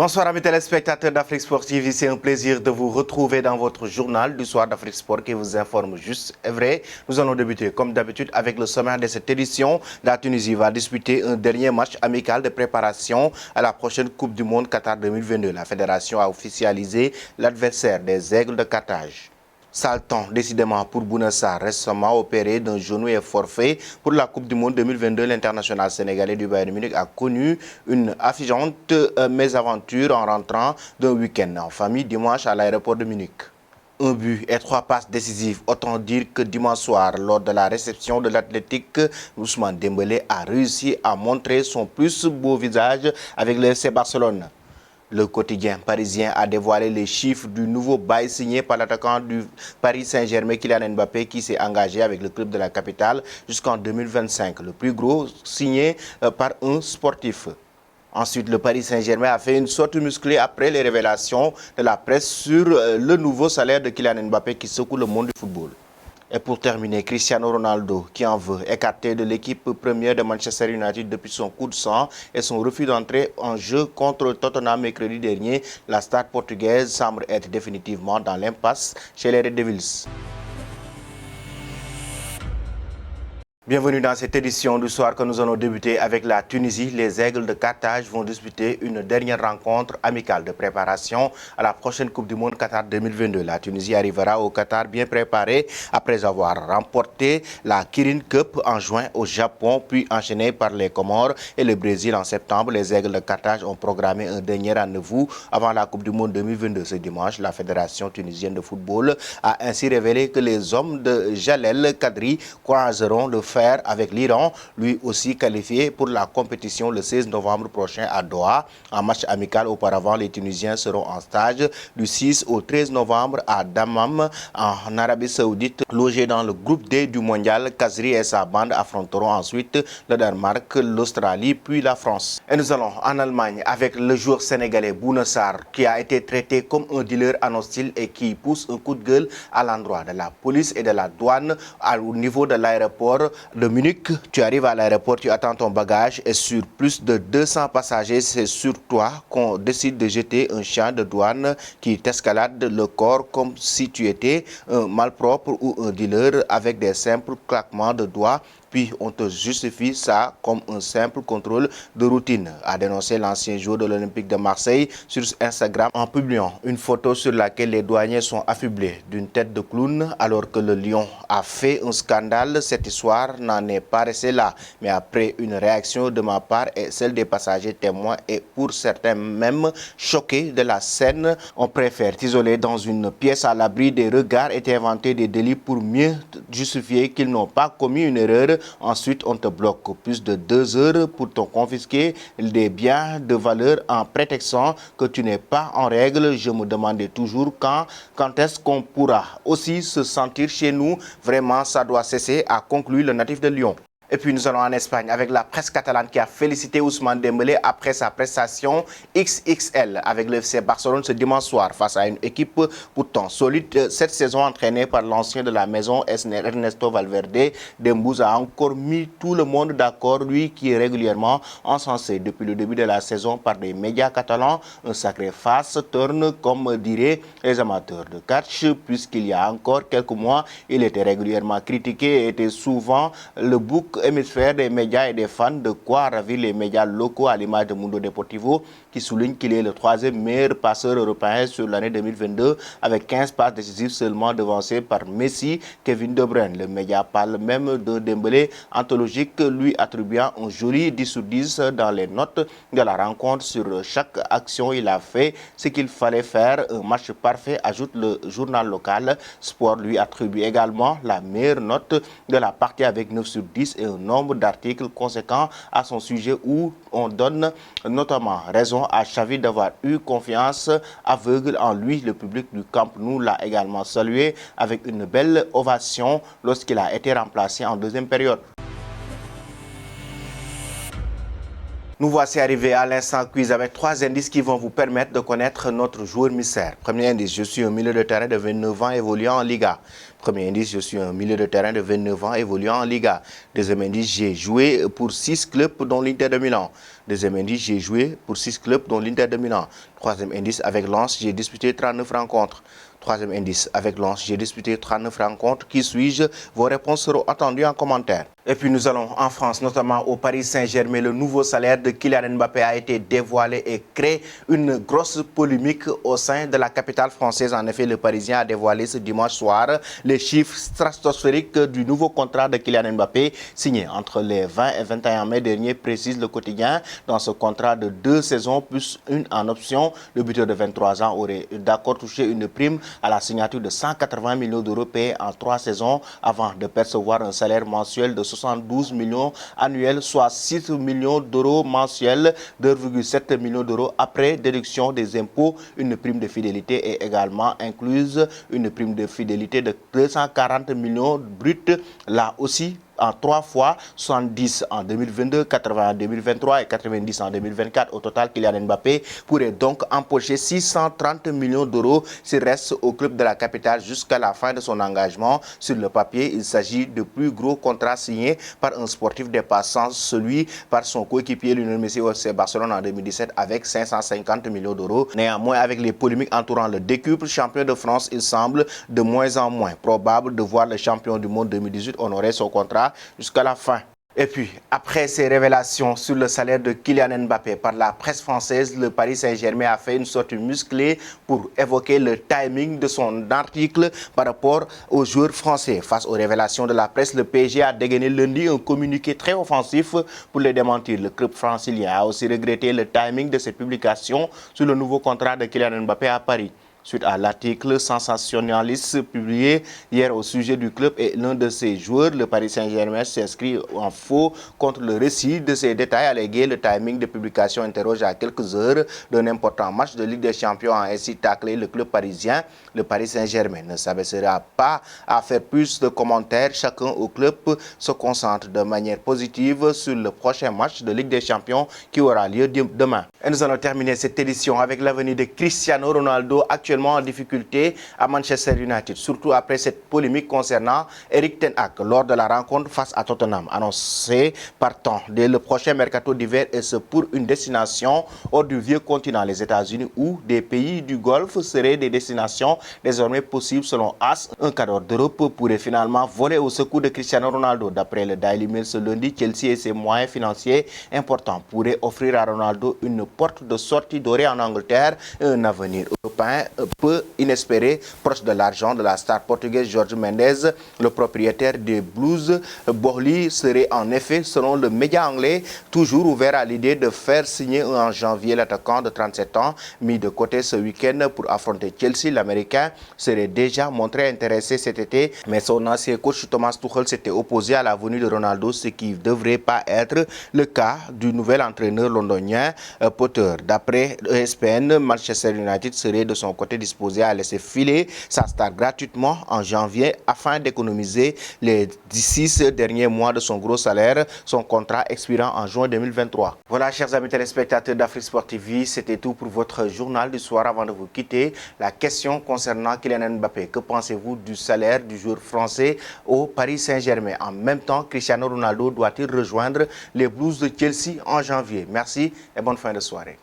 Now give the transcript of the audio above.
Bonsoir amis téléspectateurs d'Afrique Sportive, c'est un plaisir de vous retrouver dans votre journal du soir d'Afrique Sport qui vous informe juste et vrai. Nous allons débuter comme d'habitude avec le sommaire de cette édition. La Tunisie va disputer un dernier match amical de préparation à la prochaine Coupe du Monde Qatar 2022. La fédération a officialisé l'adversaire des Aigles de Carthage. Sale temps, décidément, pour Bouna Sarr, récemment opéré d'un genou et forfait pour la Coupe du Monde 2022. L'international sénégalais du Bayern Munich a connu une affligeante mésaventure en rentrant d'un week-end en famille dimanche à l'aéroport de Munich. Un but et 3 passes décisives. Autant dire que dimanche soir, lors de la réception de l'Athletic, Ousmane Dembélé a réussi à montrer son plus beau visage avec le FC Barcelone. Le quotidien parisien a dévoilé les chiffres du nouveau bail signé par l'attaquant du Paris Saint-Germain, Kylian Mbappé, qui s'est engagé avec le club de la capitale jusqu'en 2025. Le plus gros signé par un sportif. Ensuite, le Paris Saint-Germain a fait une sortie musclée après les révélations de la presse sur le nouveau salaire de Kylian Mbappé qui secoue le monde du football. Et pour terminer, Cristiano Ronaldo, qui en veut, écarté de l'équipe première de Manchester United depuis son coup de sang et son refus d'entrer en jeu contre Tottenham mercredi dernier, la star portugaise semble être définitivement dans l'impasse chez les Red Devils. Bienvenue dans cette édition du soir que nous allons débuter avec la Tunisie. Les Aigles de Carthage vont disputer une dernière rencontre amicale de préparation à la prochaine Coupe du Monde Qatar 2022. La Tunisie arrivera au Qatar bien préparée après avoir remporté la Kirin Cup en juin au Japon, puis enchaîné par les Comores et le Brésil en septembre. Les Aigles de Carthage ont programmé un dernier rendez-vous avant la Coupe du Monde 2022 ce dimanche. La Fédération tunisienne de football a ainsi révélé que les hommes de Jalel Kadri croiseront le fer avec l'Iran, lui aussi qualifié pour la compétition le 16 novembre prochain à Doha. En match amical auparavant, les Tunisiens seront en stage du 6 au 13 novembre à Dammam, en Arabie Saoudite. Logés dans le groupe D du mondial, Kazri et sa bande affronteront ensuite le Danemark, l'Australie, puis la France. Et nous allons en Allemagne avec le joueur sénégalais Bouna Sarr, qui a été traité comme un dealer en hostile et qui pousse un coup de gueule à l'endroit de la police et de la douane au niveau de l'aéroport de Munich. Tu arrives à l'aéroport, tu attends ton bagage et sur plus de 200 passagers, c'est sur toi qu'on décide de jeter un chien de douane qui t'escalade le corps comme si tu étais un malpropre ou un dealer avec des simples claquements de doigts. Puis on te justifie ça comme un simple contrôle de routine, a dénoncé l'ancien joueur de l'Olympique de Marseille sur Instagram en publiant une photo sur laquelle les douaniers sont affublés d'une tête de clown alors que le lion a fait un scandale. Cette histoire n'en est pas restée là, mais après une réaction de ma part et celle des passagers témoins et pour certains même choqués de la scène, on préfère t'isoler dans une pièce à l'abri des regards et t'inventer des délits pour mieux justifier qu'ils n'ont pas commis une erreur. Ensuite, on te bloque plus de 2 heures pour te confisquer des biens de valeur en prétextant que tu n'es pas en règle. Je me demandais toujours quand est-ce qu'on pourra aussi se sentir chez nous. Vraiment, ça doit cesser, a conclu le natif de Lyon. Et puis nous allons en Espagne avec la presse catalane qui a félicité Ousmane Dembélé après sa prestation XXL avec le FC Barcelone ce dimanche soir face à une équipe pourtant solide. Cette saison entraînée par l'ancien de la maison Ernesto Valverde, Dembouz a encore mis tout le monde d'accord, lui qui est régulièrement encensé depuis le début de la saison par des médias catalans. Un sacré face turn comme diraient les amateurs de catch, puisqu'il y a encore quelques mois, il était régulièrement critiqué et était souvent le bouc hémisphère des médias et des fans, de quoi ravir les médias locaux à l'image de Mundo Deportivo qui souligne qu'il est le 3e meilleur passeur européen sur l'année 2022 avec 15 passes décisives seulement devancé par Messi, Kevin De Bruyne. Le média parle même de Dembélé anthologique, lui attribuant un joli 10 sur 10 dans les notes de la rencontre. Sur chaque action, il a fait ce qu'il fallait faire, un match parfait, ajoute le journal local. Sport lui attribue également la meilleure note de la partie avec 9 sur 10 et un nombre d'articles conséquents à son sujet où on donne notamment raison à Xavi d'avoir eu confiance aveugle en lui. Le public du Camp Nou l'a également salué avec une belle ovation lorsqu'il a été remplacé en deuxième période. Nous voici arrivés à l'instant quiz avec 3 indices qui vont vous permettre de connaître notre joueur mystère. Premier indice, je suis un milieu de terrain de 29 ans évoluant en Liga. Premier indice, je suis un milieu de terrain de 29 ans évoluant en Liga. Deuxième indice, j'ai joué pour 6 clubs dont l'Inter de Milan. Deuxième indice, j'ai joué pour 6 clubs dont l'Inter de Milan. Troisième indice, avec Lens, j'ai disputé 39 rencontres. Troisième indice, avec Lens, j'ai disputé 39 rencontres. Qui suis-je? Vos réponses seront attendues en commentaire. Et puis nous allons en France, notamment au Paris Saint-Germain. Le nouveau salaire de Kylian Mbappé a été dévoilé et crée une grosse polémique au sein de la capitale française. En effet, le Parisien a dévoilé ce dimanche soir les chiffres stratosphériques du nouveau contrat de Kylian Mbappé signé entre les 20 et 21 mai dernier, précise le quotidien. Dans ce contrat de 2 saisons plus une en option, le buteur de 23 ans aurait d'accord touché une prime à la signature de 180 millions d'euros payés en 3 saisons avant de percevoir un salaire mensuel de 72 millions annuels, soit 6 millions d'euros mensuels, 2,7 millions d'euros après déduction des impôts. Une prime de fidélité est également incluse, une prime de fidélité de 240 millions bruts, là aussi en 3 fois, 70 en 2022, 80 en 2023 et 90 en 2024. Au total, Kylian Mbappé pourrait donc empocher 630 millions d'euros s'il reste au club de la capitale jusqu'à la fin de son engagement. Sur le papier, il s'agit de plus gros contrats signés par un sportif dépassant celui par son coéquipier Lionel Messi au FC Barcelone en 2017 avec 550 millions d'euros. Néanmoins, avec les polémiques entourant le décuple champion de France, il semble de moins en moins probable de voir le champion du monde 2018 honorer son contrat jusqu'à la fin. Et puis, après ces révélations sur le salaire de Kylian Mbappé par la presse française, le Paris Saint-Germain a fait une sorte musclée pour évoquer le timing de son article par rapport aux joueurs français. Face aux révélations de la presse, le PSG a dégainé lundi un communiqué très offensif pour les démentir. Le club francilien a aussi regretté le timing de cette publication sur le nouveau contrat de Kylian Mbappé à Paris. Suite à l'article sensationnaliste publié hier au sujet du club et l'un de ses joueurs, le Paris Saint-Germain s'inscrit en faux contre le récit de ces détails allégués. Le timing de publication interroge à quelques heures d'un important match de Ligue des Champions a ainsi taclé le club parisien. Le Paris Saint-Germain ne s'abaissera pas à faire plus de commentaires. Chacun au club se concentre de manière positive sur le prochain match de Ligue des Champions qui aura lieu demain. Et nous allons terminer cette édition avec l'avenir de Cristiano Ronaldo, actuellement en difficulté à Manchester United, surtout après cette polémique concernant Erik ten Hag lors de la rencontre face à Tottenham, annoncé partant dès le prochain mercato d'hiver, et ce pour une destination hors du vieux continent, les États-Unis ou des pays du Golfe seraient des destinations désormais possibles selon AS. Un cadre d'Europe pourrait finalement voler au secours de Cristiano Ronaldo. D'après le Daily Mail ce lundi, Chelsea et ses moyens financiers importants pourraient offrir à Ronaldo une porte de sortie dorée en Angleterre et un avenir européen peu inespéré, proche de l'argent de la star portugaise Jorge Mendes. Le propriétaire des Blues, Borley, serait en effet, selon le média anglais, toujours ouvert à l'idée de faire signer en janvier l'attaquant de 37 ans, mis de côté ce week-end pour affronter Chelsea. L'Américain serait déjà montré intéressé cet été, mais son ancien coach Thomas Tuchel s'était opposé à la venue de Ronaldo, ce qui ne devrait pas être le cas du nouvel entraîneur londonien Potter. D'après ESPN, Manchester United serait de son côté disposé à laisser filer sa star gratuitement en janvier afin d'économiser les 6 derniers mois de son gros salaire, son contrat expirant en juin 2023. Voilà, chers amis téléspectateurs d'Afrique Sport TV, c'était tout pour votre journal du soir. Avant de vous quitter, la question concernant Kylian Mbappé. Que pensez-vous du salaire du joueur français au Paris Saint-Germain? En même temps, Cristiano Ronaldo doit-il rejoindre les Blues de Chelsea en janvier? Merci et bonne fin de soirée.